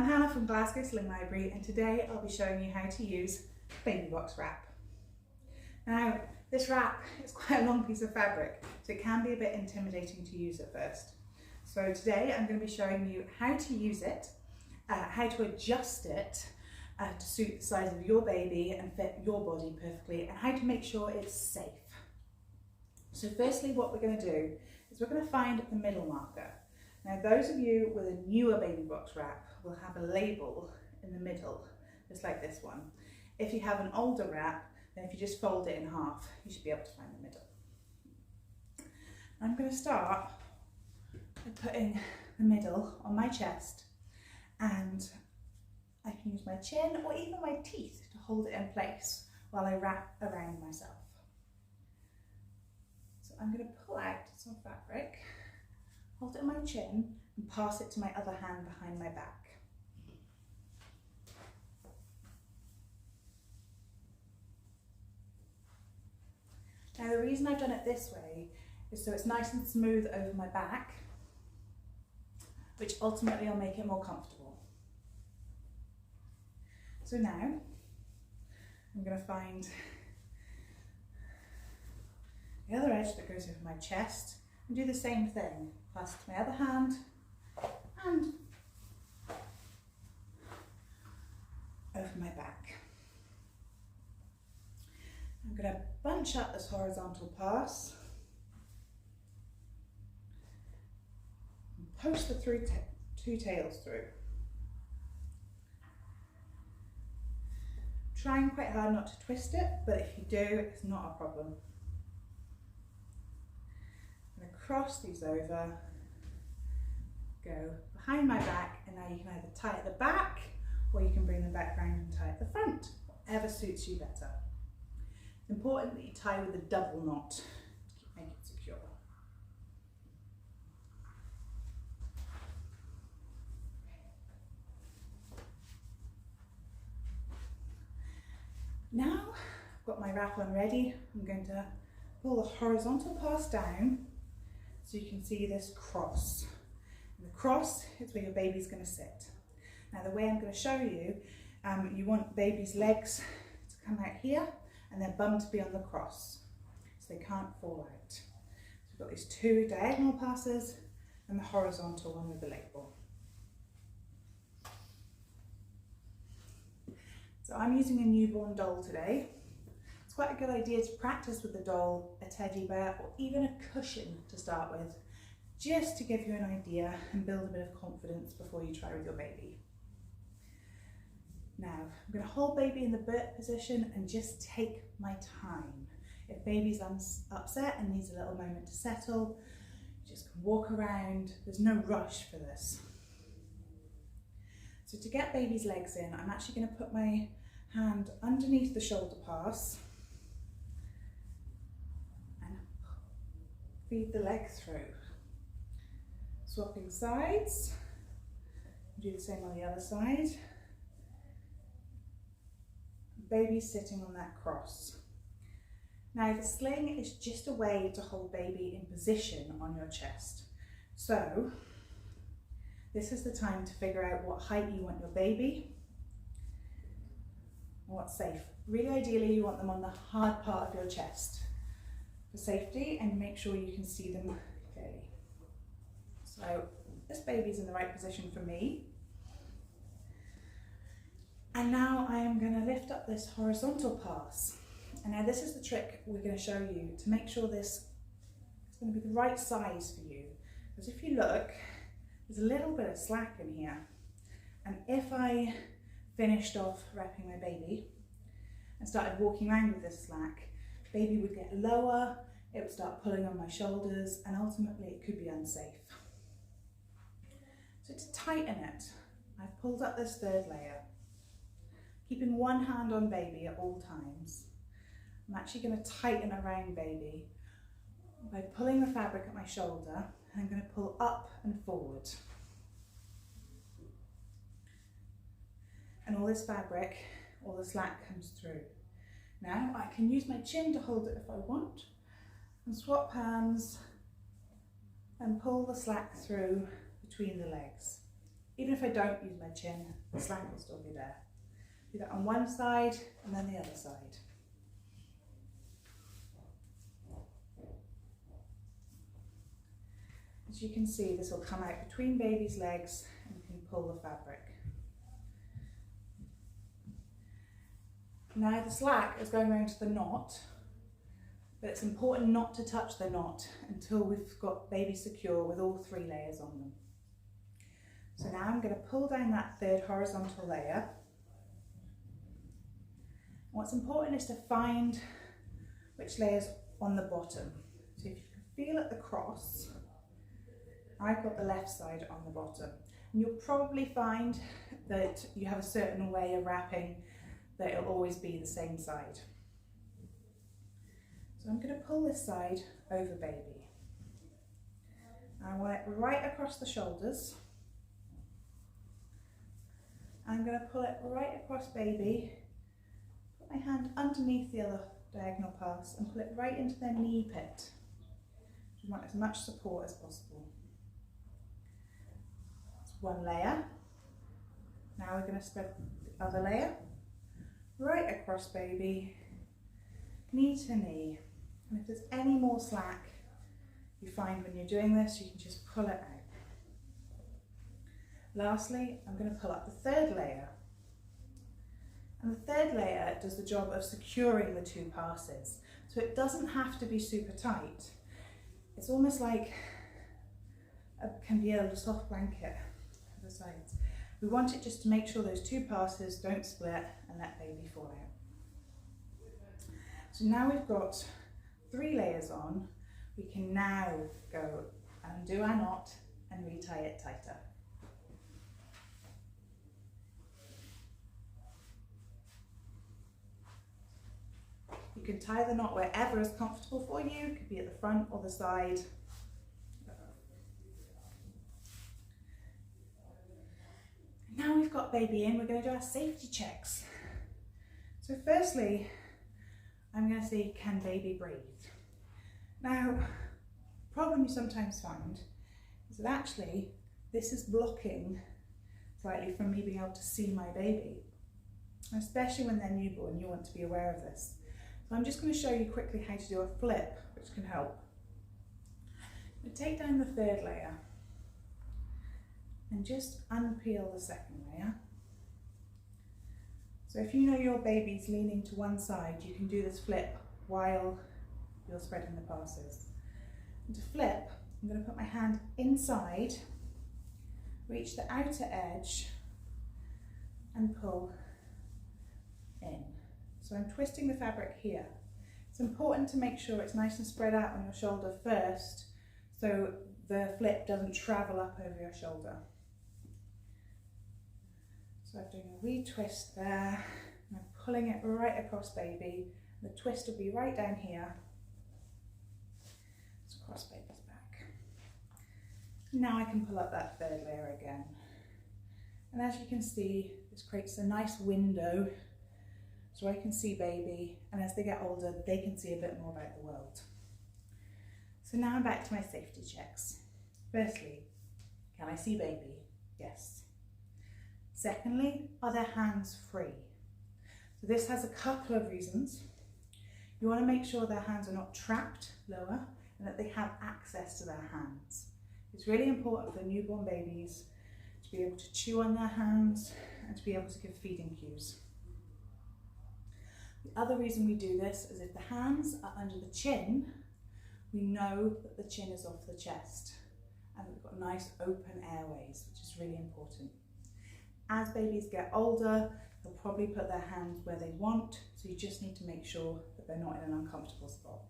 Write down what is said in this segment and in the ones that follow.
Hannah from Glasgow Sling Library, and today I'll be showing you how to use baby box wrap. Now, this wrap is quite a long piece of fabric, so it can be a bit intimidating to use at first. So today I'm going to be showing you how to use it, how to adjust it to suit the size of your baby and fit your body perfectly, and how to make sure it's safe. So firstly, what we're going to do is we're going to find the middle marker. Now, those of you with a newer baby box wrap will have a label in the middle, just like this one. If you have an older wrap, then if you just fold it in half, you should be able to find the middle. I'm going to start by putting the middle on my chest, and I can use my chin or even my teeth to hold it in place while I wrap around myself. So I'm going to pull out some fabric, hold it on my chin and pass it to my other hand behind my back. Now, the reason I've done it this way is so it's nice and smooth over my back, which ultimately will make it more comfortable. So now I'm going to find the other edge that goes over my chest and do the same thing. Pass it to my other hand and over my back. I'm going to bunch up this horizontal pass and post the two tails through. Trying quite hard not to twist it, but if you do, it's not a problem. I'm going to cross these over, go behind my back, and now you can either tie at the back or you can bring them back round and tie at the front, whatever suits you better. It's important that you tie with a double knot to make it secure. Now I've got my wrap on ready, I'm going to pull the horizontal pass down so you can see this cross. And the cross is where your baby's going to sit. Now, the way I'm going to show you, you want baby's legs to come out here and their bum to be on the cross, so they can't fall out. So we've got these two diagonal passes and the horizontal one with the label. So I'm using a newborn doll today. It's quite a good idea to practice with the doll, a teddy bear, or even a cushion to start with, just to give you an idea and build a bit of confidence before you try with your baby. Now, I'm going to hold baby in the burp position and just take my time. If baby's upset and needs a little moment to settle, you just can walk around. There's no rush for this. So to get baby's legs in, I'm actually going to put my hand underneath the shoulder pass and feed the leg through. Swapping sides, do the same on the other side. Baby's sitting on that cross. Now, the sling is just a way to hold baby in position on your chest. So this is the time to figure out what height you want your baby and what's safe. Really ideally, you want them on the hard part of your chest for safety, and make sure you can see them clearly. So this baby's in the right position for me. And now I am going to lift up this horizontal pass. And now this is the trick we're going to show you to make sure this is going to be the right size for you. Because if you look, there's a little bit of slack in here. And if I finished off wrapping my baby and started walking around with this slack, baby would get lower, it would start pulling on my shoulders, and ultimately it could be unsafe. So to tighten it, I've pulled up this third layer, keeping one hand on baby at all times. I'm actually going to tighten around baby by pulling the fabric at my shoulder, and I'm going to pull up and forward. And all this fabric, all the slack comes through. Now I can use my chin to hold it if I want, and swap hands and pull the slack through between the legs. Even if I don't use my chin, the slack will still be there. Do that on one side and then the other side. As you can see, this will come out between baby's legs and you can pull the fabric. Now the slack is going around to the knot, but it's important not to touch the knot until we've got baby secure with all 3 layers on them. So now I'm going to pull down that 3rd horizontal layer. What's important is to find which layer's on the bottom. So if you can feel at the cross, I've got the left side on the bottom. And you'll probably find that you have a certain way of wrapping that it'll always be the same side. So I'm going to pull this side over baby. I want it right across the shoulders. I'm going to pull it right across baby, put my hand underneath the other diagonal pass and pull it right into their knee pit. You want as much support as possible. That's 1 layer. Now we're going to spread the other layer right across baby, knee to knee. And if there's any more slack you find when you're doing this, you can just pull it out. Lastly, I'm going to pull up the 3rd layer. And the 3rd layer does the job of securing the 2 passes. So it doesn't have to be super tight. It's almost like can be a soft blanket for the sides. We want it just to make sure those 2 passes don't split and let baby fall out. So now we've got 3 layers on, we can now go undo our knot and retie it tighter. You can tie the knot wherever is comfortable for you. It could be at the front or the side. Now we've got baby in, we're going to do our safety checks. So firstly, I'm going to see, can baby breathe? Now, the problem you sometimes find is that actually this is blocking slightly from me being able to see my baby. Especially when they're newborn, you want to be aware of this. So I'm just going to show you quickly how to do a flip, which can help. I'm going to take down the 3rd layer and just unpeel the 2nd layer. So if you know your baby's leaning to one side, you can do this flip while you're spreading the passes. And to flip, I'm going to put my hand inside, reach the outer edge and pull in. So I'm twisting the fabric here. It's important to make sure it's nice and spread out on your shoulder first, so the flip doesn't travel up over your shoulder. So I'm doing a wee twist there, and I'm pulling it right across baby. The twist will be right down here. Just across baby's back. Now I can pull up that 3rd layer again. And as you can see, this creates a nice window so I can see baby, and as they get older, they can see a bit more about the world. So now I'm back to my safety checks. Firstly, can I see baby? Yes. Secondly, are their hands free? So this has a couple of reasons. You want to make sure their hands are not trapped lower and that they have access to their hands. It's really important for newborn babies to be able to chew on their hands and to be able to give feeding cues. The other reason we do this is if the hands are under the chin, we know that the chin is off the chest and we've got nice open airways, which is really important. As babies get older, they'll probably put their hands where they want, so you just need to make sure that they're not in an uncomfortable spot.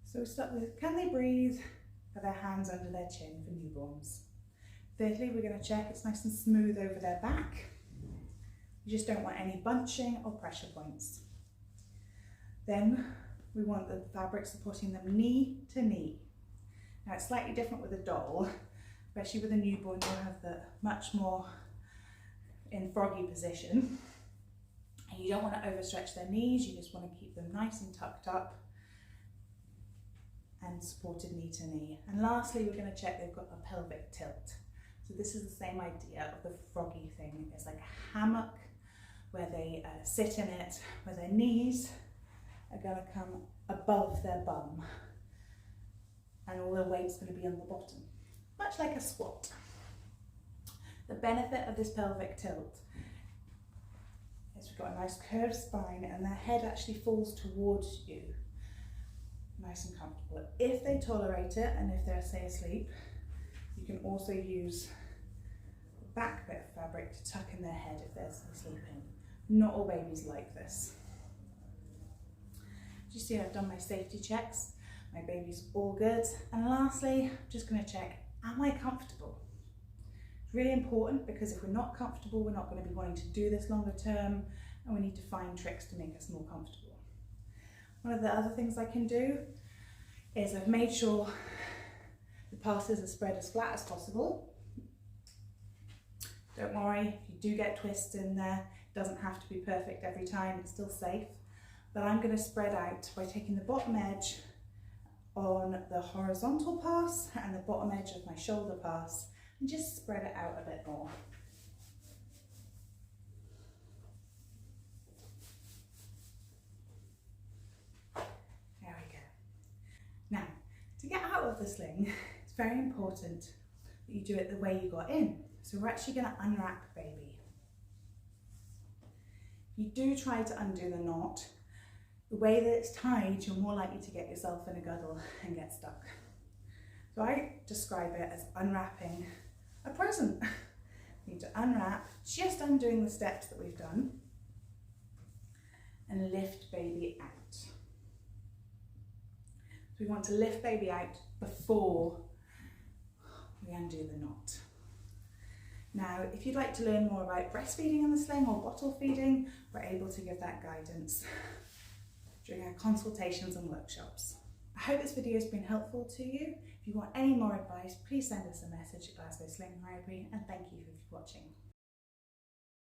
So we start with, can they breathe? Are their hands under their chin for newborns? Thirdly, we're going to check it's nice and smooth over their back. You just don't want any bunching or pressure points. Then we want the fabric supporting them knee to knee. Now it's slightly different with a doll, especially with a newborn, you'll have the much more in froggy position. And you don't want to overstretch their knees, you just want to keep them nice and tucked up and supported knee to knee. And lastly, we're going to check they've got a pelvic tilt. So So this is the same idea of the froggy thing. It's like a hammock where they sit in it, where their knees are going to come above their bum and all their weight's going to be on the bottom, much like a squat. The benefit of this pelvic tilt is we've got a nice curved spine and their head actually falls towards you, nice and comfortable. If they tolerate it and if they're, say, asleep, you can also use the back bit of fabric to tuck in their head if they're sleeping. Not all babies like this. As you see, I've done my safety checks. My baby's all good. And lastly, I'm just going to check, am I comfortable? It's really important because if we're not comfortable, we're not going to be wanting to do this longer term, and we need to find tricks to make us more comfortable. One of the other things I can do is I've made sure the passes are spread as flat as possible. Don't worry, if you do get twists in there, it doesn't have to be perfect every time, it's still safe. But I'm going to spread out by taking the bottom edge on the horizontal pass and the bottom edge of my shoulder pass and just spread it out a bit more. There we go. Now, to get out of the sling, it's very important that you do it the way you got in. So we're actually going to unwrap baby. If you do try to undo the knot, the way that it's tied, you're more likely to get yourself in a guddle and get stuck. So I describe it as unwrapping a present. You need to unwrap, just undoing the steps that we've done, and lift baby out. So we want to lift baby out before we undo the knot. Now, if you'd like to learn more about breastfeeding in the sling or bottle feeding, we're able to give that guidance during our consultations and workshops. I hope this video has been helpful to you. If you want any more advice, please send us a message at Glasgow Sling Library, and thank you for watching.